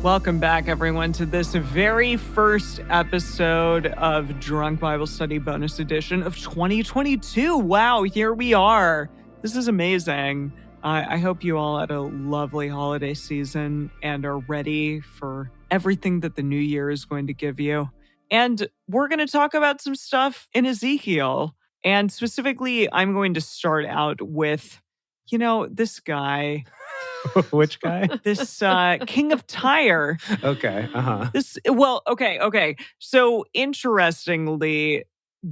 Welcome back, everyone, to this very first episode of Drunk Bible Study Bonus Edition of 2022. Wow, here we are. This is amazing. I hope you all had a lovely holiday season and are ready for everything that the new year is going to give you. And we're going to talk about some stuff in Ezekiel. And specifically, I'm going to start out with, this guy. Which guy? This king of Tyre. Okay. Uh-huh. Okay. So interestingly,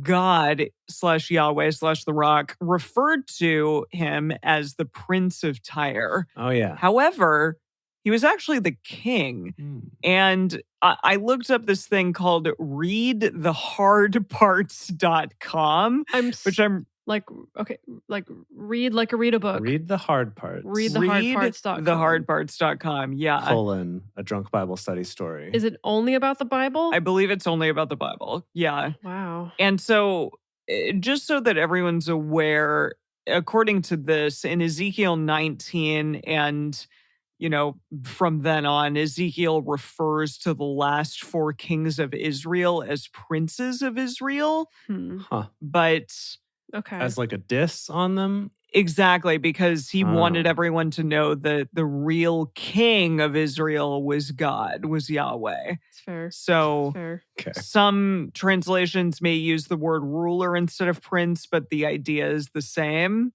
God / Yahweh / the Rock referred to him as the Prince of Tyre. Oh, yeah. However, he was actually the king. And I looked up this thing called readthehardparts.com, which I'm read a book. Read the hard parts. Readthehardparts.com. Thehardparts.com, yeah. A drunk Bible study story. Is it only about the Bible? I believe it's only about the Bible, yeah. Wow. And so, just so that everyone's aware, according to this, in Ezekiel 19 and, from then on, Ezekiel refers to the last 4 kings of Israel as princes of Israel. Huh. But... Okay. As like a diss on them? Exactly, because he wanted everyone to know that the real king of Israel was God, was Yahweh. It's fair. So fair. Okay. Some translations may use the word ruler instead of prince, but the idea is the same.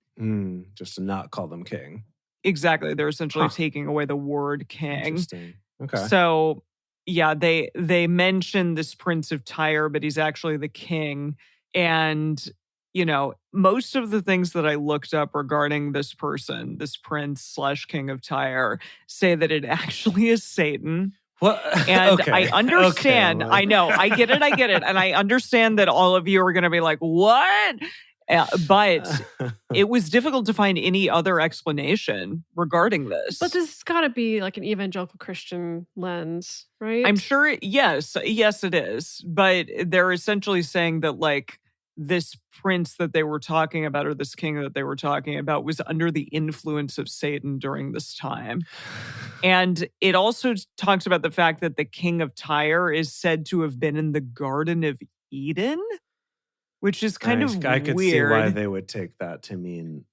Just to not call them king. Exactly. They're essentially taking away the word king. Interesting. Okay. So, yeah, they mention this Prince of Tyre, but he's actually the king. And... most of the things that I looked up regarding this person, this prince / king of Tyre, say that it actually is Satan. What? And okay. I understand. Okay, I know. I get it. And I understand that all of you are going to be like, what? But it was difficult to find any other explanation regarding this. But this has got to be like an evangelical Christian lens, right? I'm sure. Yes, it is. But they're essentially saying that, this prince that they were talking about, or this king that they were talking about, was under the influence of Satan during this time. And it also talks about the fact that the king of Tyre is said to have been in the Garden of Eden, which is kind of weird. I could see why they would take that to mean,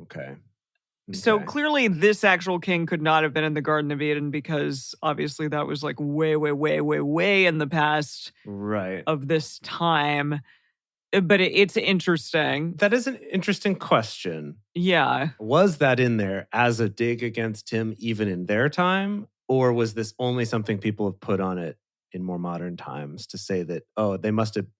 okay. So clearly this actual king could not have been in the Garden of Eden, because obviously that was way in the past of this time. But it's interesting. That is an interesting question. Yeah. Was that in there as a dig against him even in their time? Or was this only something people have put on it in more modern times to say that,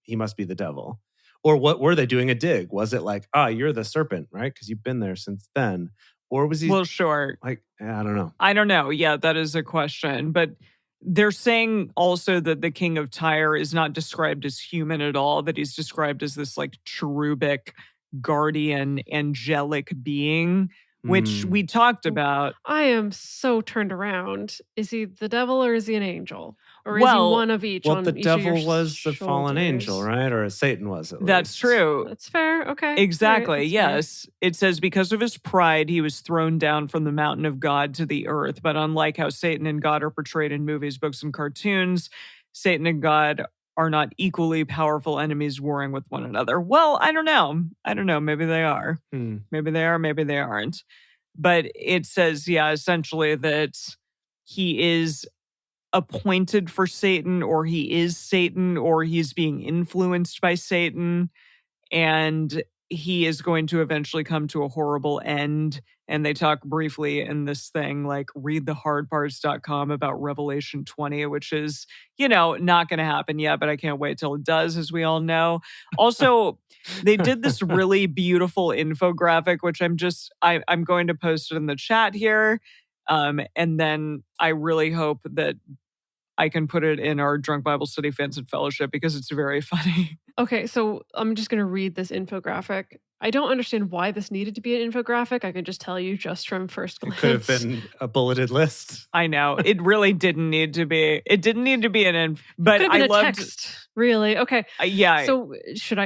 he must be the devil? Or what were they doing a dig? Was it like, you're the serpent, right? Because you've been there since then. Or was he... Well, sure. I don't know. I don't know. Yeah, that is a question. But... they're saying also that the king of Tyre is not described as human at all, that he's described as this cherubic, guardian, angelic being, which we talked about. I am so turned around. Is he the devil or is he an angel? Or is he one of each? Well, the devil was the fallen angel, right? Or Satan was, at least. That's true. That's fair. Okay. Exactly. Right, yes. Fair. It says, because of his pride, he was thrown down from the mountain of God to the earth. But unlike how Satan and God are portrayed in movies, books, and cartoons, Satan and God are not equally powerful enemies warring with one another. Well, I don't know. Maybe they are. Maybe they are. Maybe they aren't. But it says, essentially that he is appointed for Satan, or he is Satan, or he's being influenced by Satan, and he is going to eventually come to a horrible end. And they talk briefly in this thing, readthehardparts.com, about Revelation 20, which is, not going to happen yet, but I can't wait till it does, as we all know. Also, they did this really beautiful infographic, which I'm going to post it in the chat here. And then I really hope that I can put it in our Drunk Bible Study Fans and Fellowship, because it's very funny. Okay, so I'm just going to read this infographic. I don't understand why this needed to be an infographic. I can just tell you just from first glance. It could have been a bulleted list. I know. It really didn't need to be. It didn't need to be but could have been I a loved text. Really? Okay. Yeah. So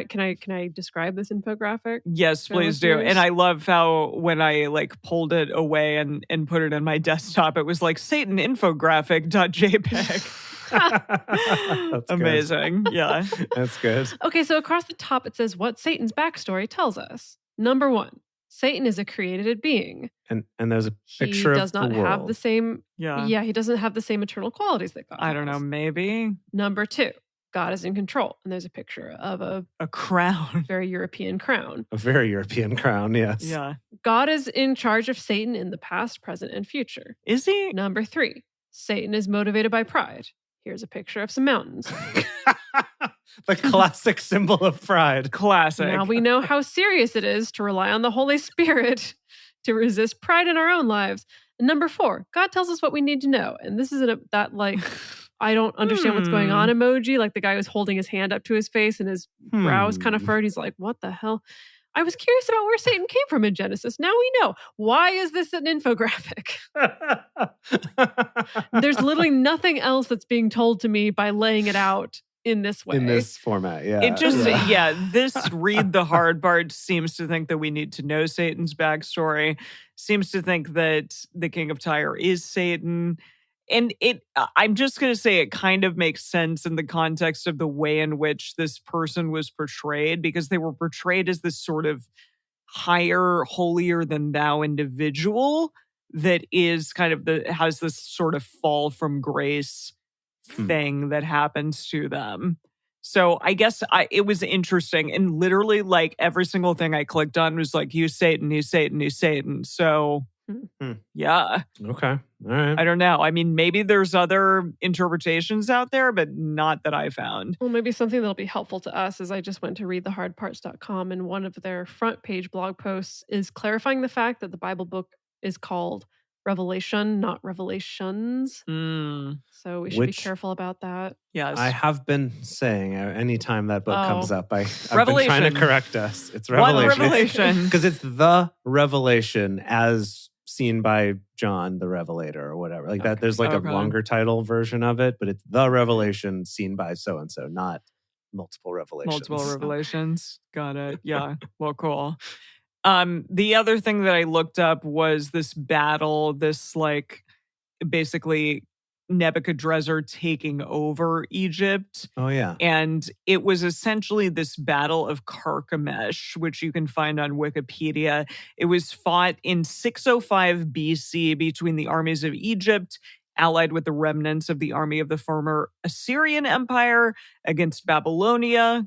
can I describe this infographic? Yes, please do. And I love how when I like pulled it away and put it on my desktop, it was like Satan infographic.jpg. That's amazing. Good. Yeah. That's good. Okay, so across the top it says what Satan's backstory tells us. Number 1, Satan is a created being. And there's a picture he does not have the same he doesn't have the same eternal qualities that God I don't has. know, maybe. Number 2, God is in control. And there's a picture of a crown. Very European crown. A very European crown, yes. Yeah. God is in charge of Satan in the past, present, and future. Is he? Number 3, Satan is motivated by pride. Here's a picture of some mountains. The classic symbol of pride. Classic. Now we know how serious it is to rely on the Holy Spirit to resist pride in our own lives. And number 4, God tells us what we need to know. And this is that like, I don't understand what's going on emoji. Like the guy was holding his hand up to his face and his brows kind of furrowed. He's like, what the hell? I was curious about where Satan came from in Genesis. Now we know. Why is this an infographic? There's literally nothing else that's being told to me by laying it out in this way. In this format, yeah. It just, this read the hard part seems to think that we need to know Satan's backstory, seems to think that the King of Tyre is Satan. And I'm just going to say it kind of makes sense in the context of the way in which this person was portrayed, because they were portrayed as this sort of higher, holier than thou individual that is kind of has this sort of fall from grace thing that happens to them. So I guess it was interesting. And literally like every single thing I clicked on was like, he's Satan, he's Satan, he's Satan. So yeah. Okay. All right. I don't know. I mean, maybe there's other interpretations out there, but not that I found. Well, maybe something that'll be helpful to us is I just went to readthehardparts.com, and one of their front page blog posts is clarifying the fact that the Bible book is called Revelation, not Revelations. So we should be careful about that. Yes. I have been saying anytime that book comes up, I've been trying to correct us. It's Revelation. Because it's the Revelation as seen by John the Revelator or whatever. Like that, there's like a longer title version of it, but it's the Revelation seen by so-and-so, not multiple revelations. Multiple revelations. Got it. Yeah. Well, cool. The other thing that I looked up was this battle, this like basically Nebuchadnezzar taking over Egypt. Oh, yeah. And it was essentially this battle of Carchemish, which you can find on Wikipedia. It was fought in 605 BC between the armies of Egypt, allied with the remnants of the army of the former Assyrian Empire, against Babylonia.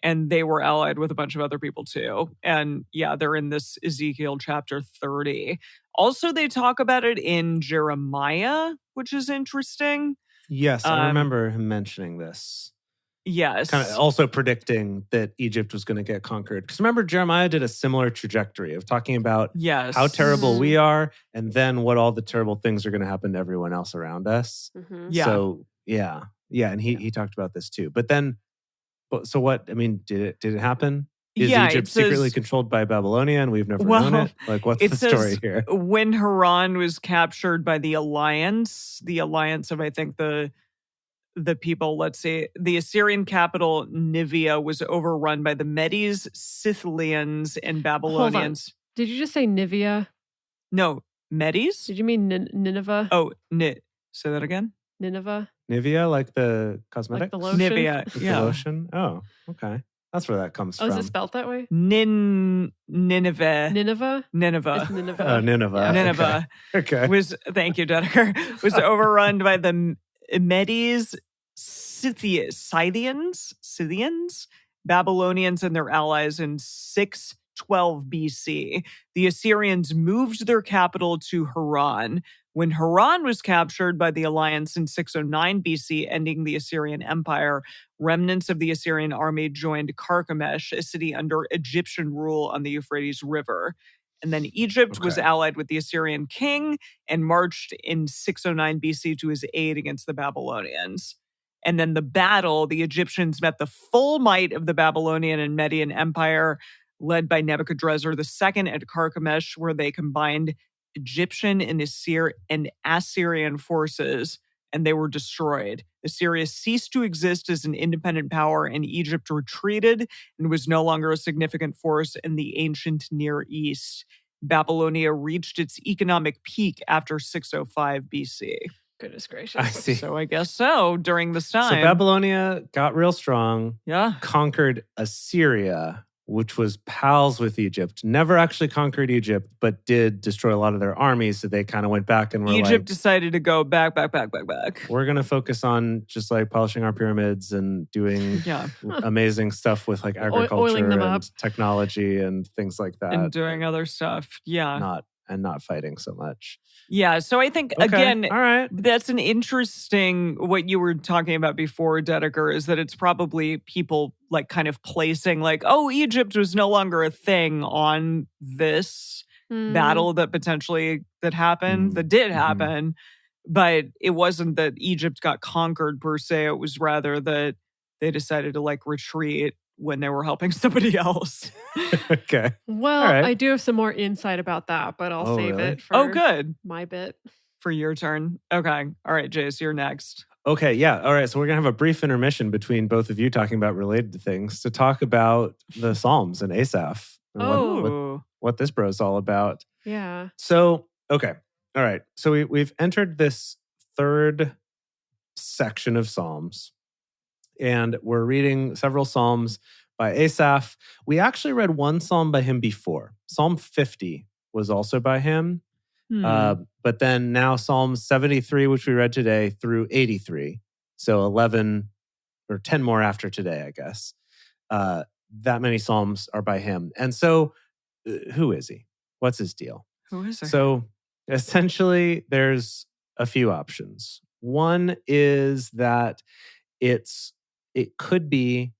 And they were allied with a bunch of other people too. And yeah, they're in this Ezekiel chapter 30. Also, they talk about it in Jeremiah, which is interesting. Yes, I remember him mentioning this. Yes. Kind of also predicting that Egypt was going to get conquered. Because remember, Jeremiah did a similar trajectory of talking about how terrible we are, and then what all the terrible things are going to happen to everyone else around us. Yeah. So, yeah. And he talked about this too. But then, so what, I mean, did it happen? Is Egypt secretly controlled by Babylonia and we've never known it? Like, what's the story here? When Haran was captured by the alliance of, I think, the people, let's say, the Assyrian capital, Nivea, was overrun by the Medes, Scythians, and Babylonians. Hold on. Did you just say Nivea? No, Medes? Did you mean Nineveh? Oh, say that again? Nineveh? Nivea, like the cosmetic? Like the lotion? Nivea, The lotion? Oh, okay. That's where that comes from. Oh, is it spelled that way? Nineveh. Nineveh? Nineveh. It's Nineveh. Oh, Nineveh. Yeah. Nineveh. Okay. Thank you, Dedeker, was overrun by the Medes, Scythians, Babylonians, and their allies in 612 BC. The Assyrians moved their capital to Haran. When Haran was captured by the alliance in 609 BC, ending the Assyrian Empire, remnants of the Assyrian army joined Carchemish, a city under Egyptian rule on the Euphrates River. And then Egypt was allied with the Assyrian king and marched in 609 BC to his aid against the Babylonians. And then the battle, the Egyptians met the full might of the Babylonian and Median Empire, led by Nebuchadnezzar II at Carchemish, where they combined Egyptian and Assyrian forces, and they were destroyed. Assyria ceased to exist as an independent power, and Egypt retreated and was no longer a significant force in the ancient Near East. Babylonia reached its economic peak after 605 BC. Goodness gracious. I see. So I guess so during this time. So Babylonia got real strong, Yeah. conquered Assyria, which was pals with Egypt. Never actually conquered Egypt, but did destroy a lot of their armies. So they kind of went back and were Egypt decided to go back. we're going to focus on just like polishing our pyramids and doing amazing stuff with like agriculture and technology and things like that. And doing other stuff. Yeah. Not fighting so much. Yeah. So I think, again, all right. That's an interesting, what you were talking about before, Dedeker, is that it's probably people like kind of placing like, oh, Egypt was no longer a thing on this battle that happened, that did happen. But it wasn't that Egypt got conquered per se. It was rather that they decided to like retreat when they were helping somebody else. Okay. Well, right. I do have some more insight about that, but I'll save it for good. My bit. For your turn. Okay. All right, Jace, you're next. Okay, yeah. All right, so we're going to have a brief intermission between both of you talking about related things to talk about the Psalms and Asaph. And what this bro is all about. Yeah. So, okay. All right. So we've entered this third section of Psalms. And we're reading several Psalms by Asaph. We actually read one Psalm by him before. Psalm 50 was also by him. But then now Psalm 73, which we read today, through 83. So 11 or 10 more after today, I guess. That many Psalms are by him. And so who is he? What's his deal? Who is he? So essentially, there's a few options. One is that it could be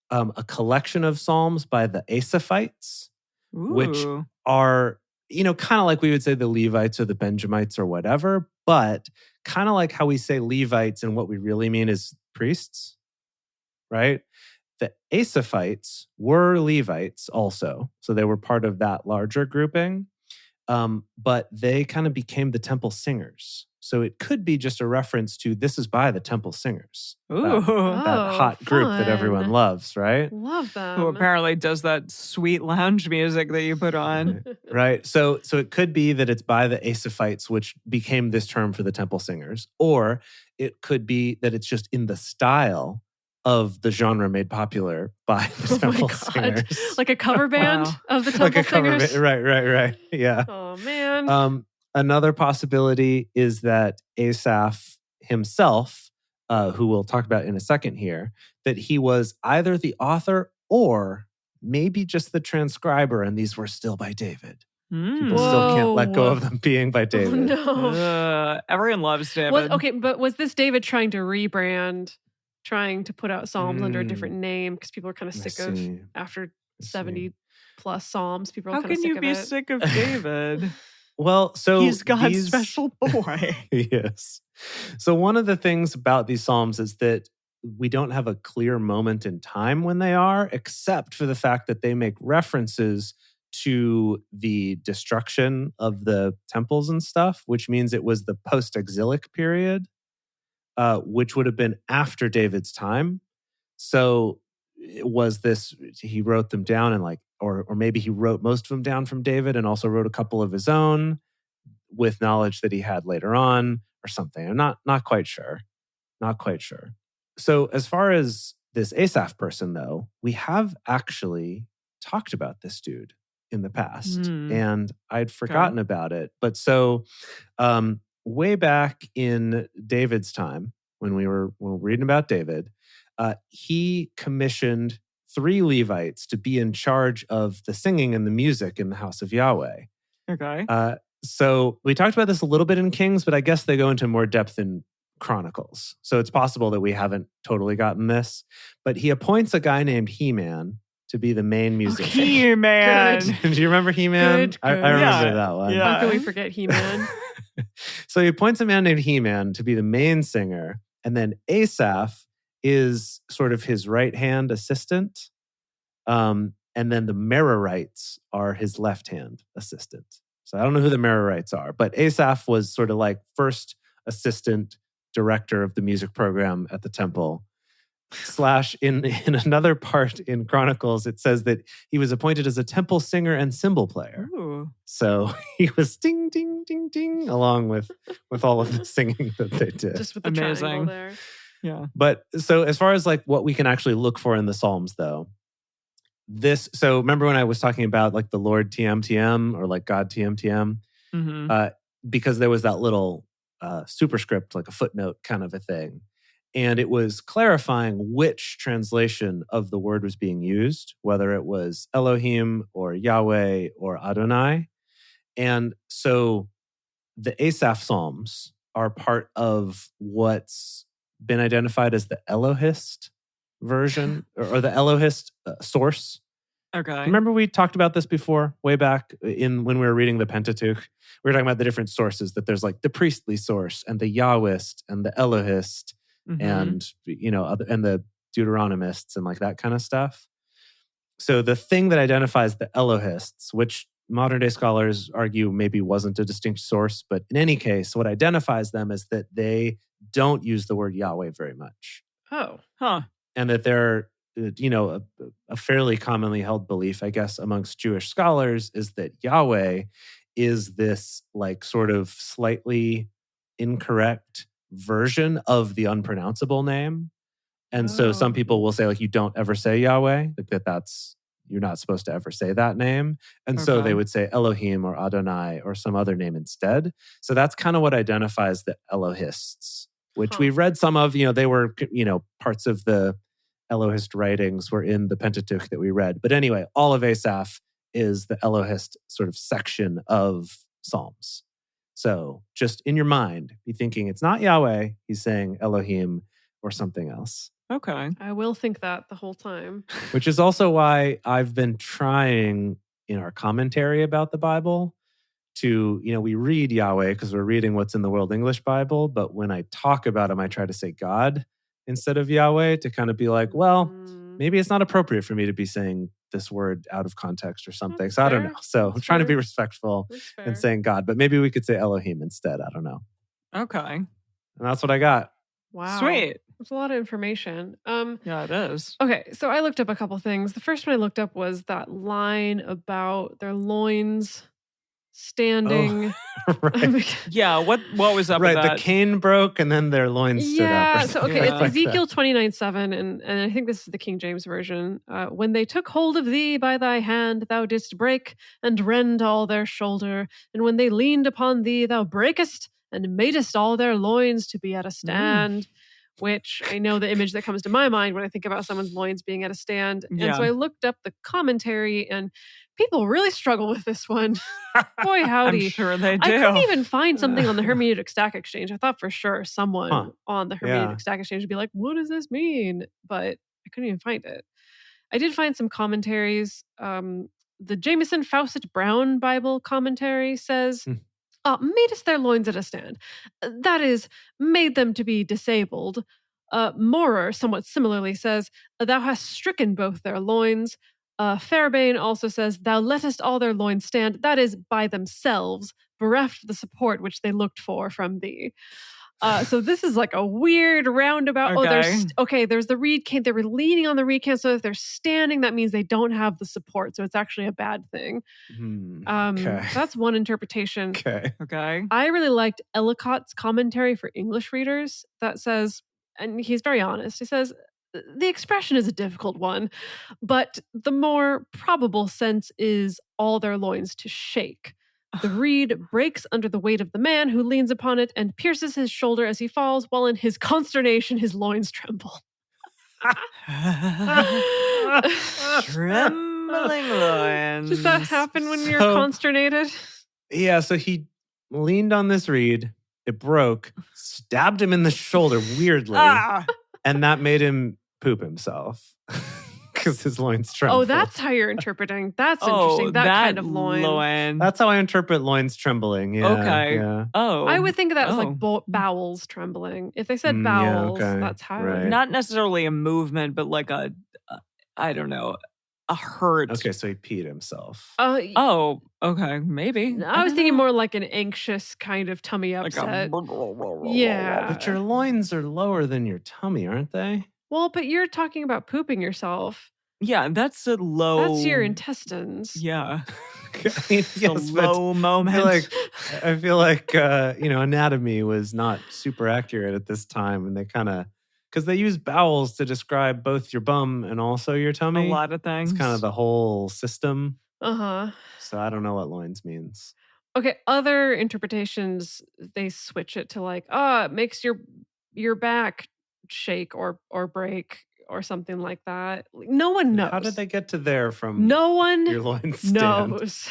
a collection of psalms by the Asaphites, which are, kind of like we would say the Levites or the Benjamites or whatever, but kind of like how we say Levites and what we really mean is priests, right? The Asaphites were Levites also, so they were part of that larger grouping, but they kind of became the temple singers. So it could be just a reference to this is by the temple singers. That hot group that everyone loves, right? Love them. Who apparently does that sweet lounge music that you put on. Right. So it could be that it's by the Asaphites, which became this term for the temple singers. Or it could be that it's just in the style of the genre made popular by the temple singers. Like a cover band of the temple singers? Right. Yeah. Oh, man. Another possibility is that Asaph himself, who we'll talk about in a second here, that he was either the author or maybe just the transcriber, and these were still by David. People still can't let go of them being by David. Oh, no. Everyone loves David. But was this David trying to rebrand, trying to put out Psalms under a different name? Because people are kind of sick of, after 70 plus Psalms, people are kind of sick of it. How can you be sick of David? Well, so he's God's special boy. Yes. So one of the things about these Psalms is that we don't have a clear moment in time when they are, except for the fact that they make references to the destruction of the temples and stuff, which means it was the post-exilic period, which would have been after David's time. So it was this, he wrote them down and or maybe he wrote most of them down from David and also wrote a couple of his own with knowledge that he had later on or something. I'm not quite sure. Not quite sure. So as far as this Asaph person, though, we have actually talked about this dude in the past and I'd forgotten about it. But so way back in David's time, when we were reading about David, he commissioned 3 Levites to be in charge of the singing and the music in the house of Yahweh. Okay. So we talked about this a little bit in Kings, but I guess they go into more depth in Chronicles. So it's possible that we haven't totally gotten this. But he appoints a guy named He-Man to be the main musician. He-Man. Do you remember He-Man? Good. I remember that one. How can we forget He-Man? So he appoints a man named He-Man to be the main singer. And then Asaph is sort of his right-hand assistant. And then the Merarites are his left-hand assistant. So I don't know who the Merarites are, but Asaph was sort of like first assistant director of the music program at the temple. / in another part in Chronicles, it says that he was appointed as a temple singer and cymbal player. Ooh. So he was ding, ding, ding, ding, along with all of the singing that they did. Just with the Amazing. triangle there. Yeah. But so as far as like what we can actually look for in the Psalms, though, so remember when I was talking about like the Lord TM or like God TM, Mm-hmm. because there was that little superscript, like a footnote kind of a thing. And it was clarifying which translation of the word was being used, whether it was Elohim or Yahweh or Adonai. And so the Asaph Psalms are part of what's been identified as the Elohist version or the Elohist source. Okay. Remember we talked about this before, way back when we were reading the Pentateuch. We were talking about the different sources, that there's like the priestly source and the Yahwist and the Elohist and, and the Deuteronomists and like that kind of stuff. So the thing that identifies the Elohists, which modern day scholars argue maybe wasn't a distinct source, but in any case, what identifies them is that they don't use the word Yahweh very much. Oh. Huh. And that they're, a fairly commonly held belief, I guess, amongst Jewish scholars is that Yahweh is this like sort of slightly incorrect version of the unpronounceable name. And so some people will say like, you don't ever say Yahweh, like you're not supposed to ever say that name. And so they would say Elohim or Adonai or some other name instead. So that's kind of what identifies the Elohists, which we've read some of. They were, parts of the Elohist writings were in the Pentateuch that we read. But anyway, all of Asaph is the Elohist sort of section of Psalms. So just in your mind, be thinking it's not Yahweh, he's saying Elohim or something else. Okay. I will think that the whole time. Which is also why I've been trying in our commentary about the Bible to, we read Yahweh because we're reading what's in the World English Bible. But when I talk about him, I try to say God instead of Yahweh to kind of be like, well, maybe it's not appropriate for me to be saying this word out of context or something. That's so I don't fair. know. So I'm trying to be respectful and saying God, but maybe we could say Elohim instead. I don't know. Okay. And that's what I got. Wow. Sweet. That's a lot of information. Yeah, it is. Okay, so I looked up a couple things. The first one I looked up was that line about their loins standing. Oh, right. Yeah, what was up with that? The cane broke and then their loins stood up. Yeah, so okay, it's like Ezekiel 29:7, and I think this is the King James Version. When they took hold of thee by thy hand, thou didst break and rend all their shoulder. And when they leaned upon thee, thou breakest and madest all their loins to be at a stand. Which I know the image that comes to my mind when I think about someone's loins being at a stand. Yeah. And so I looked up the commentary, and people really struggle with this one. Boy, howdy. I'm sure they do. I couldn't even find something on the Hermeneutic Stack Exchange. I thought for sure someone on the Hermeneutic Stack Exchange would be like, what does this mean? But I couldn't even find it. I did find some commentaries. The Jameson Fawcett Brown Bible commentary says, madest their loins at a stand. That is, made them to be disabled. Moorer, somewhat similarly, says, thou hast stricken both their loins. Fairbairn also says, thou lettest all their loins stand. That is, by themselves, bereft the support which they looked for from thee. So this is like a weird roundabout. Okay. There's the reed cane. They were leaning on the reed cane, so if they're standing, that means they don't have the support. So it's actually a bad thing. That's one interpretation. Okay. I really liked Ellicott's commentary for English readers that says, and he's very honest, he says, the expression is a difficult one, but the more probable sense is all their loins to shake. The reed breaks under the weight of the man who leans upon it and pierces his shoulder as he falls, while in his consternation his loins tremble. Trembling loins. Does that happen when you're consternated? Yeah, so he leaned on this reed, it broke, stabbed him in the shoulder weirdly, and that made him poop himself. Because his loins tremble. Oh, that's how you're interpreting. That's interesting. That kind of loin. That's how I interpret loins trembling. Yeah, okay. Yeah. Oh. I would think of that as like bowels trembling. If they said bowels, that's how. Right. Not necessarily a movement, but like I don't know, a hurt. Okay, so he peed himself. Oh, okay, maybe. I was thinking more like an anxious kind of tummy like upset. a Yeah. But your loins are lower than your tummy, aren't they? Well, but you're talking about pooping yourself. Yeah, that's a low. That's your intestines. Yeah, I mean, it's yes, a but low moment. I feel like anatomy was not super accurate at this time, and they kind of because they use bowels to describe both your bum and also your a tummy. lot of things. It's kind of the whole system. Uh-huh. So I don't know what loins means. Okay, other interpretations, they switch it to like, it makes your back shake or break or something like that. No one knows. How did they get to there from No one your loins stand? knows.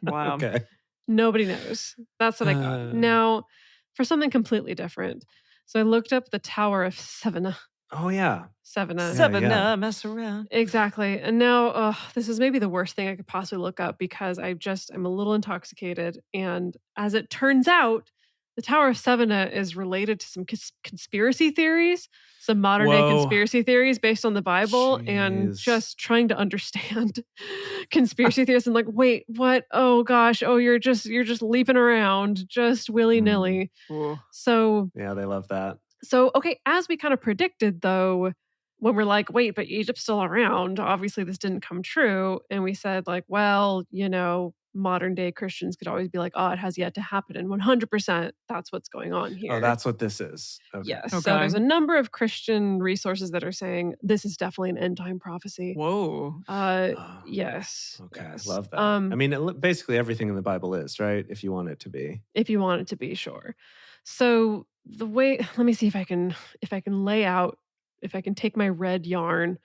Wow. Okay. Nobody knows. That's what I got. Now, for something completely different. So I looked up the Tower of Sevena. Oh yeah. Sevena. Mess around. Exactly. And now this is maybe the worst thing I could possibly look up because I'm a little intoxicated. And as it turns out, the Tower of Sevena is related to some conspiracy theories, some modern day conspiracy theories based on the Bible, and just trying to understand conspiracy theories and like, wait, what? Oh gosh, you're just leaping around just willy-nilly. So yeah, they love that. So, okay, as we kind of predicted, though, when we're like, wait, but Egypt's still around, obviously this didn't come true. And we said, like, well, modern day Christians could always be like, it has yet to happen. And 100%, that's what's going on here. Oh, that's what this is. Okay. Yes. Okay. So there's a number of Christian resources that are saying this is definitely an end time prophecy. Whoa. Yes. Okay. Yes. Love that. I mean, basically everything in the Bible is, right? If you want it to be. If you want it to be, sure. So the way, let me see if I can lay out, if I can take my red yarn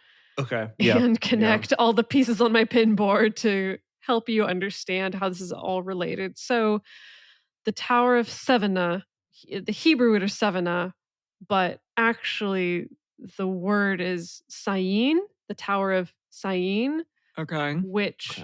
and connect all the pieces on my pin board to help you understand how this is all related. So the Tower of Sevena, the Hebrew word is Sevena, but actually the word is Syene, the Tower of Syene, which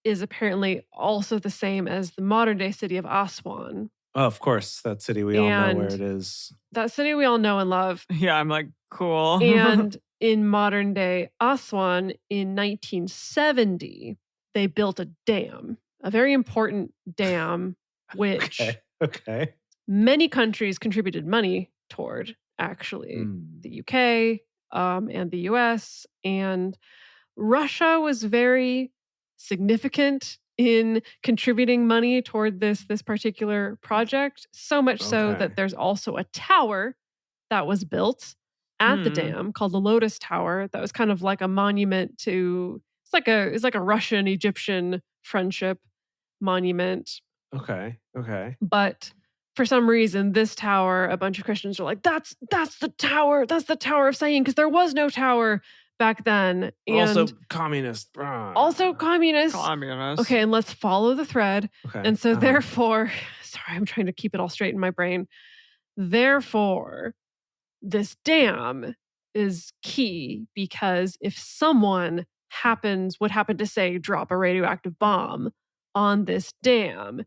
is apparently also the same as the modern day city of Aswan. Oh, of course. That city we all know where it is. That city we all know and love. Yeah, I'm like, cool. And in modern day Aswan in 1970, they built a dam, a very important dam, which many countries contributed money toward, actually. The UK and the US. And Russia was very significant in contributing money toward this particular project, so much so that there's also a tower that was built at the dam called the Lotus Tower that was kind of like a monument to it's like a Russian Egyptian friendship monument. Okay. But for some reason, this tower, a bunch of Christians are like, that's the tower. That's the Tower of Syene, because there was no tower back then. And also communist. Okay, and let's follow the thread. Okay. And so therefore, sorry, I'm trying to keep it all straight in my brain. Therefore, this dam is key because if someone would happen to say drop a radioactive bomb on this dam,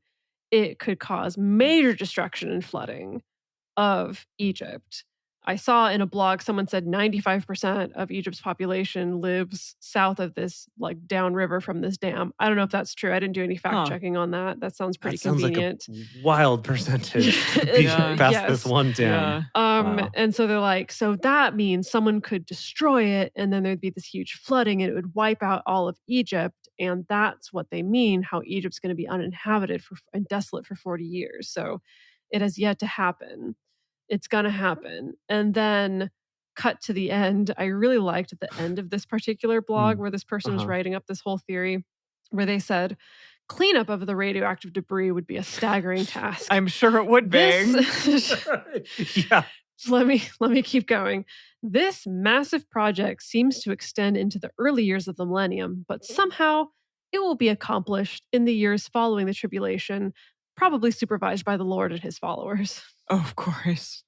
it could cause major destruction and flooding of Egypt. I saw in a blog someone said 95% of Egypt's population lives south of this, like downriver from this dam. I don't know if that's true. I didn't do any fact checking on that. That sounds pretty convenient. Sounds like a wild percentage to be past this one dam. Yeah. And so they're like, so that means someone could destroy it, and then there'd be this huge flooding, and it would wipe out all of Egypt. And that's what they mean, how Egypt's going to be uninhabited and desolate for 40 years. So it has yet to happen. It's going to happen. And then cut to the end. I really liked the end of this particular blog where this person was writing up this whole theory where they said, cleanup of the radioactive debris would be a staggering task. I'm sure it would be. Yeah. Let me keep going. This massive project seems to extend into the early years of the millennium, but somehow it will be accomplished in the years following the tribulation, probably supervised by the Lord and his followers. Of course.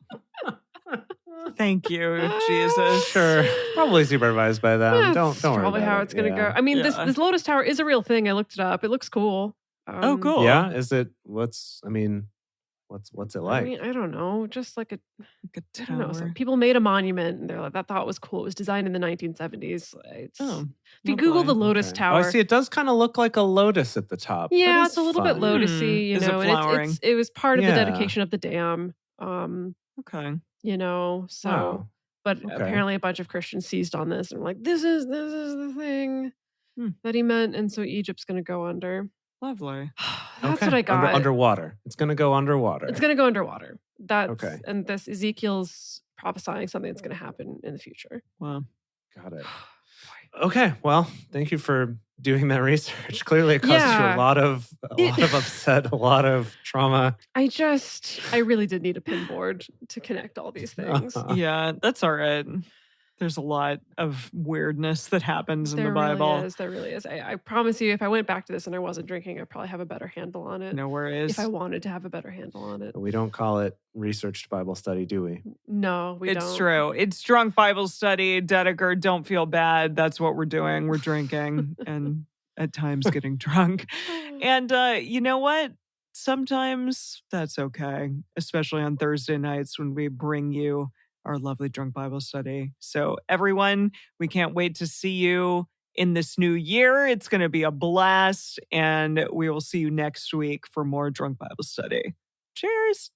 Thank you, Jesus. Sure. Probably supervised by them. Don't worry. Probably how it's going to go. I mean, this Lotus Tower is a real thing. I looked it up. It looks cool. Oh, cool. Yeah. Is it? What's it like? I mean, I don't know. Just like Like a I don't know. So tower. people made a monument and they're like, that thought was cool. It was designed in the 1970s. Oh, If you Google the lovely. Lotus Okay. Tower. Oh, I see. It does kind of look like a lotus at the top. Yeah, That it's is a little bit fun. lotusy, you Is it know, and flowering? it was part of the Yeah. dedication of the dam. Okay. You know, so Wow. but Okay. apparently a bunch of Christians seized on this and were like, this is the thing Hmm. that he meant, and so Egypt's gonna go under. Lovely. That's Okay. what I got. Underwater. It's going to go underwater. It's gonna go underwater. That's Okay. and this Ezekiel's prophesying something that's gonna happen in the future. Wow. Got it. Okay. Well, thank you for doing that research. Clearly, it causes you Yeah. a lot of upset, a lot of trauma. I really did need a pin board to connect all these things. Yeah, that's all right. There's a lot of weirdness that happens in the Bible. There really is. I promise you, if I went back to this and I wasn't drinking, I'd probably have a better handle on it. No worries. If I wanted to have a better handle on it. We don't call it researched Bible study, do we? No, we don't. It's true. It's drunk Bible study. Dedeker, don't feel bad. That's what we're doing. We're drinking and at times getting drunk. And you know what? Sometimes that's okay, especially on Thursday nights when we bring you our lovely drunk Bible study. So everyone, we can't wait to see you in this new year. It's going to be a blast, and we will see you next week for more drunk Bible study. Cheers.